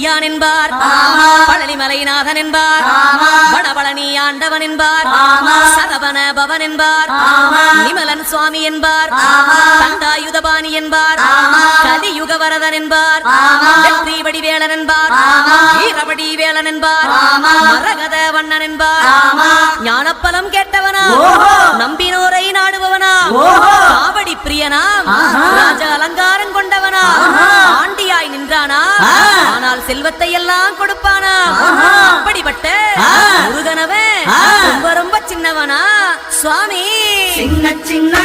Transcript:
பெரியான் என்பார், பழனிமலைநாதன் என்பார், வடபழனி ஆண்டவன் என்பார், சரவண பவன் என்பார், நிமலன் சுவாமி என்பார், தண்டாயுதபாணி என்பார், கலியுக வரதன் என்பார், வெற்றி வடிவேலன் என்பார், வீரபடி வேலன் என்பார், மரகத வண்ணன் என்பார், ஞானப்பலம் கேட்டவனா, நம்பினோரை நாடுபவனா, காவடி பிரியனாம், ராஜ அலங்காரம் கொண்டவனா, ஆண்டியாய் நின்றானா, ஆனால் செல்வத்தை எல்லாம் கொடுப்பானா, அப்படிப்பட்ட முருகனவன் ரொம்ப ரொம்ப சின்னவனா சுவாமி. சின்ன சின்ன